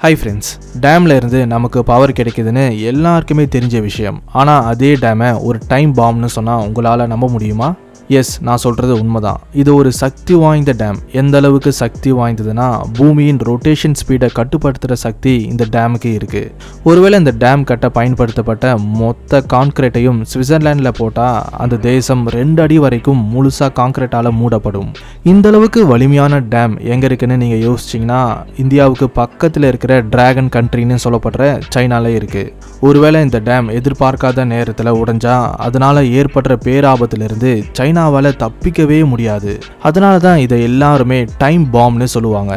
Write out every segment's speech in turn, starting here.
Hi friends, டேமில் இருந்து நமக்கு பவர் கிடைக்குதுன்னு எல்லாருக்குமே தெரிஞ்ச விஷயம். ஆனால் அதே டேமை ஒரு டைம் பாம்னு சொன்னால் உங்களால் நம்ப முடியுமா? எஸ், நான் சொல்கிறது உண்மைதான். இது ஒரு சக்தி வாய்ந்த டேம். எந்த அளவுக்கு சக்தி வாய்ந்ததுன்னா, பூமியின் ரொட்டேஷன் ஸ்பீடை கட்டுப்படுத்துகிற சக்தி இந்த டேமுக்கு இருக்குது. ஒருவேளை இந்த டேம் கட்ட பயன்படுத்தப்பட்ட மொத்த கான்கிரீட்டையும் சுவிட்சர்லாண்டில் போட்டால் அந்த தேசம் 2 அடி வரைக்கும் முழுசாக கான்கிரீட்டால் மூடப்படும். இந்த அளவுக்கு வலிமையான டேம் எங்கே இருக்குன்னு நீங்கள் யோசிச்சிங்கன்னா, இந்தியாவுக்கு பக்கத்தில் இருக்கிற டிராகன் கண்ட்ரின்னு சொல்லப்படுற சைனாவில் இருக்குது. ஒருவேளை இந்த டேம் எதிர்பார்க்காத நேரத்தில் உடைஞ்சா அதனால் ஏற்படுற பேராபத்திலிருந்து சைனாவால் தப்பிக்கவே முடியாது. அதனால தான் இதை எல்லாருமே டைம் பாம்னு சொல்லுவாங்க.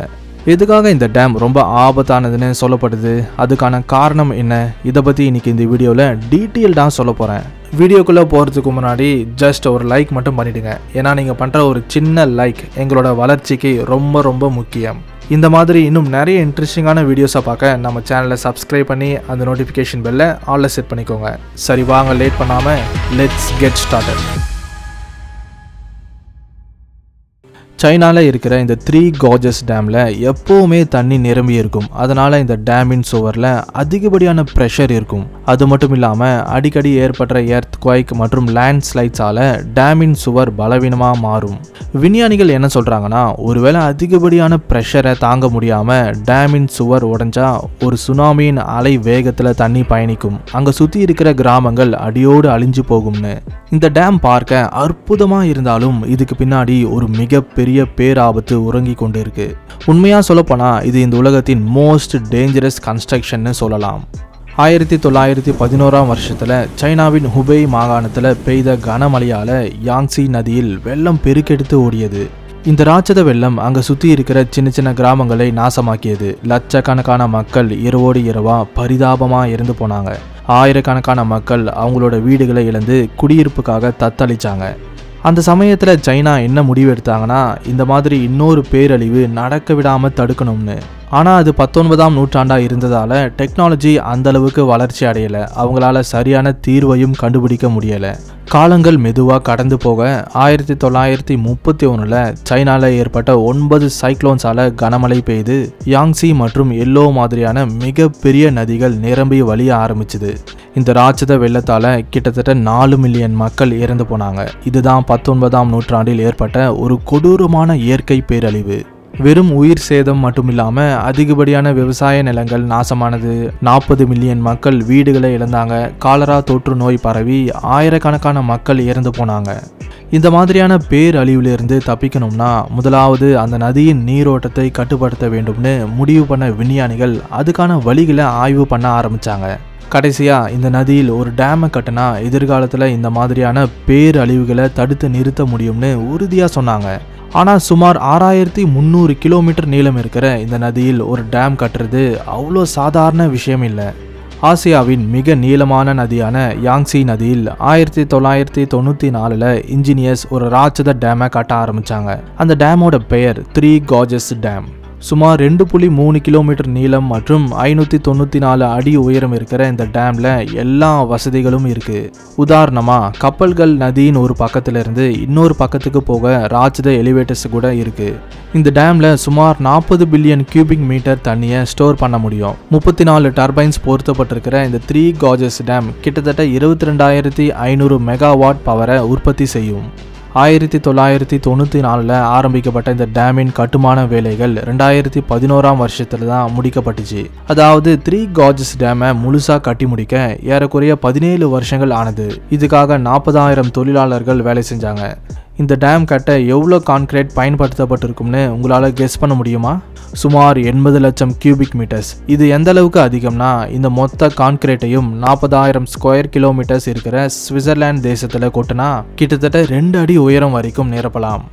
எதுக்காக இந்த டேம் ரொம்ப ஆபத்தானதுன்னு சொல்லப்படுது, அதுக்கான காரணம் என்ன, இதை பற்றி இன்னைக்கு இந்த வீடியோவில் டீட்டெயில்டாக சொல்ல போகிறேன். வீடியோக்குள்ளே போகிறதுக்கு முன்னாடி ஜஸ்ட் ஒரு லைக் மட்டும் பண்ணிவிடுங்க. ஏன்னா நீங்கள் பண்ணுற ஒரு சின்ன லைக் எங்களோட வளர்ச்சிக்கு ரொம்ப ரொம்ப முக்கியம். இந்த மாதிரி இன்னும் நிறைய இன்ட்ரெஸ்டிங்கான வீடியோஸை பார்க்க நம்ம சேனலை சப்ஸ்கிரைப் பண்ணி அந்த நோட்டிஃபிகேஷன் பெல்லை ஆல்ல செட் பண்ணிக்கோங்க. சரி, வாங்க லேட் பண்ணாமல் லெட்ஸ் கெட் ஸ்டார்டட். சைனாவில் இருக்கிற இந்த 3 கார்ஜஸ் டேமில் எப்போவுமே தண்ணி நிரம்பி இருக்கும். அதனால் இந்த டேமின் சுவரில் அதிகப்படியான ப்ரெஷர் இருக்கும். அது மட்டும் இல்லாமல் அடிக்கடி ஏற்படுற எர்த் குவைக் மற்றும் லேண்ட் ஸ்லைட்ஸால் டேமின் சுவர் பலவீனமாக மாறும். விஞ்ஞானிகள் என்ன சொல்கிறாங்கன்னா, ஒருவேளை அதிகப்படியான ப்ரெஷரை தாங்க முடியாமல் டேமின் சுவர் உடைஞ்சா ஒரு சுனாமியின் அலை வேகத்தில் தண்ணி பயணிக்கும். அங்கே சுற்றி இருக்கிற கிராமங்கள் அடியோடு அழிஞ்சு போகும்னு. இந்த டேம் பார்க்க அற்புதமாக இருந்தாலும் இதுக்கு பின்னாடி ஒரு மிகப்பெரிய பேராபத்து உறங்கி கொண்டு இருக்கு. உண்மையாக சொல்லப்போனால் இது இந்த உலகத்தின் மோஸ்ட் டேஞ்சரஸ் கன்ஸ்ட்ரக்ஷன்னு சொல்லலாம். 1911ஆம் வருஷத்தில் சைனாவின் ஹுபேய் மாகாணத்தில் பெய்த கனமழையால் யாங்ஸி நதியில் வெள்ளம் பெருக்கெடுத்து ஓடியது. இந்த ராட்சத வெள்ளம் அங்கே சுற்றி இருக்கிற சின்ன சின்ன கிராமங்களை நாசமாக்கியது. லட்சக்கணக்கான மக்கள் இரவோடு இரவாக பரிதாபமாக இறந்து போனாங்க. ஆயிரக்கணக்கான மக்கள் அவங்களோட வீடுகளை இழந்து குடியிருப்புக்காக தத்தளிச்சாங்க. அந்த சமயத்தில் சைனா என்ன முடிவு எடுத்தாங்கன்னா, இந்த மாதிரி இன்னொரு பேரழிவு நடக்க விடாமல் தடுக்கணும்னு. ஆனால் அது 19ஆம் நூற்றாண்டாக இருந்ததால் டெக்னாலஜி அந்தளவுக்கு வளர்ச்சி அடையலை. அவங்களால சரியான தீர்வையும் கண்டுபிடிக்க முடியலை. காலங்கள் மெதுவாக கடந்து போக 1931 சைனாவில் ஏற்பட்ட 9 சைக்ளோன்ஸால் கனமழை பெய்து யாங்ஸி மற்றும் எல்லோ மாதிரியான மிகப்பெரிய நதிகள் நிரம்பி வழிய ஆரம்பிச்சுது. இந்த ராட்சத வெள்ளத்தால் கிட்டத்தட்ட 4 மில்லியன் மக்கள் இறந்து போனாங்க. இதுதான் 19ஆம் நூற்றாண்டில் ஏற்பட்ட ஒரு கொடூரமான இயற்கை பேரழிவு. வெறும் உயிர் சேதம் மட்டும் இல்லாமல் அதிகப்படியான விவசாய நிலங்கள் நாசமானது. 40 மில்லியன் மக்கள் வீடுகளை இழந்தாங்க. காலரா தொற்று நோய் பரவி ஆயிரக்கணக்கான மக்கள் இறந்து போனாங்க. இந்த மாதிரியான பேரழிவிலிருந்து தப்பிக்கணும்னா முதலாவது அந்த நதியின் நீரோட்டத்தை கட்டுப்படுத்த வேண்டும்னு முடிவு பண்ண விஞ்ஞானிகள் அதுக்கான வழிகளை ஆய்வு பண்ண ஆரம்பித்தாங்க. கடைசியாக இந்த நதியில் ஒரு டேமை கட்டினா எதிர்காலத்தில் இந்த மாதிரியான பேரழிவுகளை தடுத்து நிறுத்த முடியும்னு உறுதியாக சொன்னாங்க. ஆனால் சுமார் 6300 கிலோமீட்டர் நீளம் இருக்கிற இந்த நதியில் ஒரு டேம் கட்டுறது அவ்வளோ சாதாரண விஷயம் இல்லை. ஆசியாவின் மிக நீளமான நதியான யாங்ஸி நதியில் 1994 இன்ஜினியர்ஸ் ஒரு ராட்சத டேமை கட்ட ஆரம்பித்தாங்க. அந்த டேமோட பெயர் 3 கார்ஜஸ் டேம். சுமார் 2.3 கிலோமீட்டர் நீளம் மற்றும் 594 அடி உயரம் இருக்கிற இந்த டேமில் எல்லா வசதிகளும் இருக்குது. உதாரணமாக கப்பல்கள் நதியின் ஒரு பக்கத்திலிருந்து இன்னொரு பக்கத்துக்கு போக ராட்சத எலிவேட்டர்ஸ் கூட இருக்குது. இந்த டேமில் சுமார் 40 பில்லியன் கியூபிக் மீட்டர் தண்ணியை ஸ்டோர் பண்ண முடியும். 34 டர்பைன்ஸ் பொருத்தப்பட்டிருக்கிற இந்த 3 கார்ஜஸ் டேம் கிட்டத்தட்ட 22,500 மெகாவாட் பவரை உற்பத்தி செய்யும். 1994 ஆரம்பிக்கப்பட்ட இந்த டேமின் கட்டுமான வேலைகள் 2011ஆம் வருஷத்துல தான் முடிக்கப்பட்டுச்சு. அதாவது 3 கார்ஜஸ் டேமை முழுசாக கட்டி முடிக்க ஏறக்குறைய 17 வருஷங்கள் ஆனது. இதுக்காக 40,000 தொழிலாளர்கள் வேலை செஞ்சாங்க. இந்த டேம் கட்ட எவ்வளோ கான்கிரீட் பயன்படுத்தப்பட்டிருக்கும்னு உங்களால் கெஸ் பண்ண முடியுமா? சுமார் 80 லட்சம் கியூபிக் மீட்டர்ஸ். இது எந்த அளவுக்கு அதிகம்னா, இந்த மொத்த கான்கிரீட்டையும் 40,000 ஸ்கொயர் கிலோமீட்டர்ஸ் இருக்கிற சுவிட்சர்லாந்து தேசத்தில் கொட்டினா கிட்டத்தட்ட 2 அடி உயரம் வரைக்கும் நிரப்பலாம்.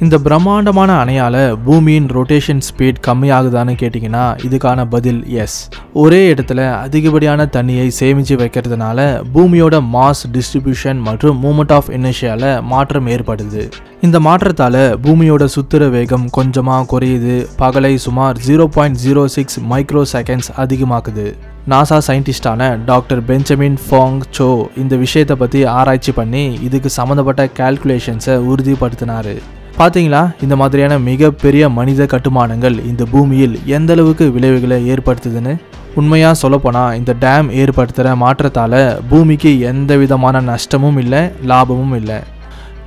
இந்த பிரம்மாண்டமான அணையால் பூமியின் ரொட்டேஷன் ஸ்பீட் கம்மியாகுதான்னு கேட்டிங்கன்னா இதுக்கான பதில் எஸ். ஒரே இடத்துல அதிகப்படியான தண்ணியை சேமித்து வைக்கிறதுனால பூமியோட மாஸ் டிஸ்ட்ரிபியூஷன் மற்றும் மூமெண்ட் ஆஃப் இனர்ஷியால மாற்றம் ஏற்படுது. இந்த மாற்றத்தால் பூமியோட சுத்துற வேகம் கொஞ்சமாக குறையுது. பகலை சுமார் 0.06 மைக்ரோ செகண்ட்ஸ் அதிகமாக்குது. நாசா சயின்டிஸ்டான டாக்டர் பெஞ்சமின் ஃபோங் சோ இந்த விஷயத்தை பற்றி ஆராய்ச்சி பண்ணி இதுக்கு சம்மந்தப்பட்ட கால்குலேஷன்ஸை உறுதிப்படுத்தினார். பாத்தீங்களா, இந்த மாதிரியான மிகப்பெரிய மனித கட்டுமானங்கள் இந்த பூமியில் எந்த அளவுக்கு விளைவுகளை ஏற்படுத்துதுன்னு. உண்மையா சொல்லப்போனா இந்த டேம் ஏற்படுத்துகிற மாற்றத்தால் பூமிக்கு எந்த விதமான நஷ்டமும் இல்லை, லாபமும் இல்லை.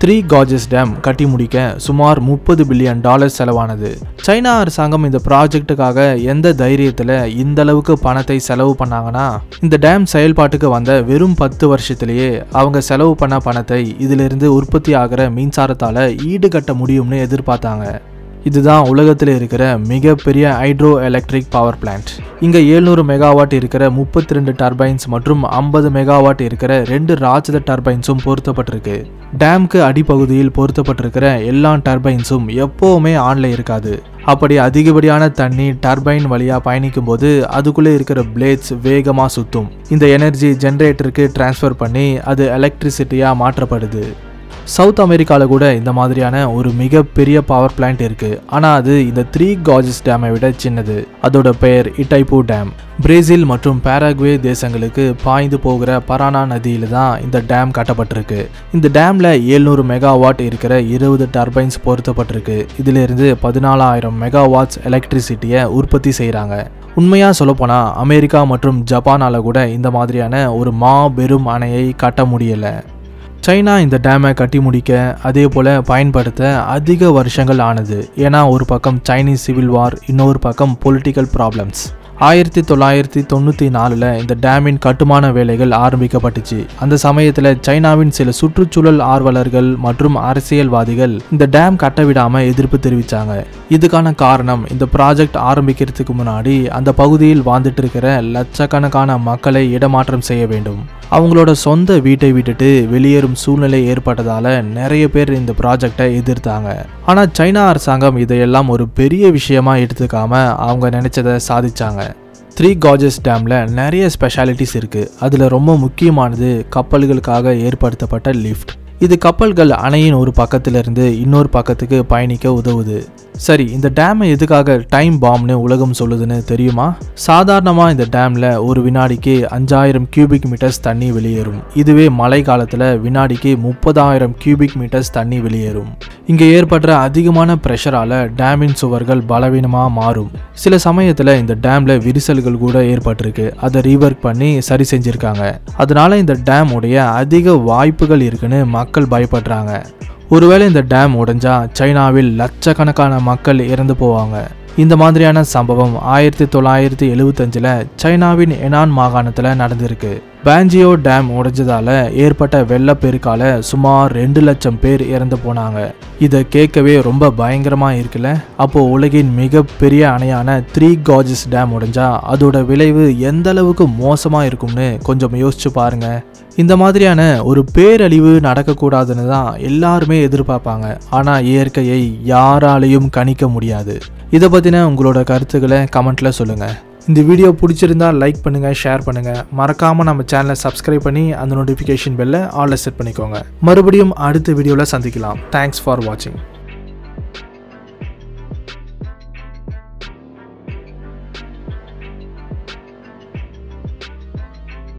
த்ரீ கார்ஜஸ் டேம் கட்டி முடிக்க சுமார் $30 பில்லியன் செலவானது. சைனா அரசாங்கம் இந்த ப்ராஜெக்டுக்காக எந்த தைரியத்தில் இந்த அளவுக்கு பணத்தை செலவு பண்ணாங்கன்னா, இந்த டேம் செயல்பாட்டுக்கு வந்த வெறும் 10 வருஷத்திலேயே அவங்க செலவு பண்ண பணத்தை இதிலிருந்து உற்பத்தி ஆகிற மின்சாரத்தால் ஈடுகட்ட முடியும்னு எதிர்பார்த்தாங்க. இதுதான் உலகத்தில் இருக்கிற மிகப்பெரிய ஹைட்ரோ எலக்ட்ரிக் பவர் பிளான்ட். இங்கே 700 மெகாவாட் இருக்கிற 32 டர்பைன்ஸ் மற்றும் 50 மெகாவாட் இருக்கிற 2 ராட்சத டர்பைன்ஸும் பொருத்தப்பட்டிருக்கு. டேம்க்கு அடிப்பகுதியில் பொருத்தப்பட்டிருக்கிற எல்லா டர்பைன்ஸும் எப்போவுமே ஆன்ல இருக்காது. அப்படி அதிகப்படியான தண்ணி டர்பைன் வழியாக பயணிக்கும் போது அதுக்குள்ளே இருக்கிற பிளேட்ஸ் வேகமாக சுற்றும். இந்த எனர்ஜி ஜென்ரேட்டருக்கு டிரான்ஸ்ஃபர் பண்ணி அது எலக்ட்ரிசிட்டியாக மாற்றப்படுது. சவுத் அமெரிக்காவில் கூட இந்த மாதிரியான ஒரு மிகப்பெரிய பவர் பிளான்ட் இருக்குது. ஆனால் அது இந்த த்ரீ கார்ஜஸ் டேமை விட சின்னது. அதோட பெயர் இட்டைபூ டேம். பிரேசில் மற்றும் பாராகுவே தேசங்களுக்கு பாய்ந்து போகிற பரானா நதியில் தான் இந்த டேம் கட்டப்பட்டிருக்கு. இந்த டேமில் 700 மெகாவாட் இருக்கிற 20 டர்பைன்ஸ் பொருத்தப்பட்டிருக்கு. இதிலிருந்து 14,000 மெகாவாட்ஸ் எலக்ட்ரிசிட்டியை உற்பத்தி செய்கிறாங்க. உண்மையாக சொல்லப்போனால் அமெரிக்கா மற்றும் ஜப்பானால் கூட இந்த மாதிரியான ஒரு மாபெரும் அணையை கட்ட முடியலை. சைனா இந்த டேமை கட்டி முடிக்க அதே போல் பயன்படுத்த அதிக வருஷங்கள் ஆனது. ஏன்னா ஒரு பக்கம் சைனீஸ் சிவில் வார், இன்னொரு பக்கம் பொலிட்டிக்கல் ப்ராப்ளம்ஸ். 1994 இந்த டேமின் கட்டுமான வேலைகள் ஆரம்பிக்கப்பட்டுச்சு. அந்த சமயத்தில் சைனாவின் சில சுற்றுச்சூழல் ஆர்வலர்கள் மற்றும் அரசியல்வாதிகள் இந்த டேம் கட்ட விடாமல் எதிர்ப்பு தெரிவித்தாங்க. இதுக்கான காரணம், இந்த ப்ராஜெக்ட் ஆரம்பிக்கிறதுக்கு முன்னாடி அந்த பகுதியில் வாழ்ந்துட்டு இருக்கிற லட்சக்கணக்கான மக்களை இடமாற்றம் செய்ய வேண்டும். அவங்களோட சொந்த வீட்டை விட்டுட்டு வெளியேறும் சூழ்நிலை ஏற்பட்டதால நிறைய பேர் இந்த ப்ராஜெக்டை எதிர்த்தாங்க. ஆனால் சைனா அரசாங்கம் இதையெல்லாம் ஒரு பெரிய விஷயமா எடுத்துக்காம அவங்க நினைச்சதை சாதிச்சாங்க. த்ரீ கார்ஜஸ் டேமில் நிறைய ஸ்பெஷாலிட்டிஸ் இருக்குது. அதில் ரொம்ப முக்கியமானது கப்பல்களுக்காக ஏற்படுத்தப்பட்ட லிஃப்ட். இது கப்பல்கள் அணையின் ஒரு பக்கத்திலிருந்து இன்னொரு பக்கத்துக்கு பயணிக்க உதவுது. சரி, இந்த டேமை எதுக்காக டைம் பாம்னு உலகம் சொல்லுதுன்னு தெரியுமா? சாதாரணமாக இந்த டேமில் ஒரு வினாடிக்கு 5000 கியூபிக் மீட்டர்ஸ் தண்ணி வெளியேறும். இதுவே மழை காலத்தில் வினாடிக்கு 30,000 கியூபிக் மீட்டர்ஸ் தண்ணி வெளியேறும். இங்கே ஏற்படுற அதிகமான ப்ரெஷரால் டேமின் சுவர்கள் பலவீனமாக மாறும். சில சமயத்தில் இந்த டேமில் விரிசல்கள் கூட ஏற்பட்டிருக்கு. அதை ரீவர்க் பண்ணி சரி செஞ்சுருக்காங்க. அதனால இந்த டேம் உடைய அதிக வாய்ப்புகள் இருக்குன்னு மக்கள் பயப்படுறாங்க. ஒருவேளை இந்த டேம் உடைஞ்சா சைனாவில் லட்சக்கணக்கான மக்கள் இறந்து போவாங்க. இந்த மாதிரியான சம்பவம் 1975 சைனாவின் எனான் மாகாணத்தில் நடந்திருக்கு. பாஞ்சியோ டேம் உடைஞ்சதால ஏற்பட்ட வெள்ளப்பெருக்கால சுமார் 2 லட்சம் பேர் இறந்து போனாங்க. இதை கேட்கவே ரொம்ப பயங்கரமாக இருக்குல்ல. அப்போது உலகின் மிகப்பெரிய அணையான த்ரீ கார்ஜஸ் டேம் உடைஞ்சா அதோட விளைவு எந்த அளவுக்கு மோசமாக இருக்கும்னு கொஞ்சம் யோசிச்சு பாருங்க. இந்த மாதிரியான ஒரு பேரழிவு நடக்கக்கூடாதுன்னு தான் எல்லாருமே எதிர்பார்ப்பாங்க. ஆனால் இயற்கையை யாராலையும் கணிக்க முடியாது. இதை பற்றின உங்களோட கருத்துக்களை கமெண்ட்டில் சொல்லுங்கள். இந்த வீடியோ பிடிச்சிருந்தா லைக் பண்ணுங்கள், ஷேர் பண்ணுங்கள். மறக்காமல் நம்ம சேனலை சப்ஸ்கிரைப் பண்ணி அந்த நோட்டிஃபிகேஷன் பெல்லை ஆல்ல செட் பண்ணிக்கோங்க. மறுபடியும் அடுத்த வீடியோவில் சந்திக்கலாம். தேங்க்ஸ் ஃபார் வாட்சிங்.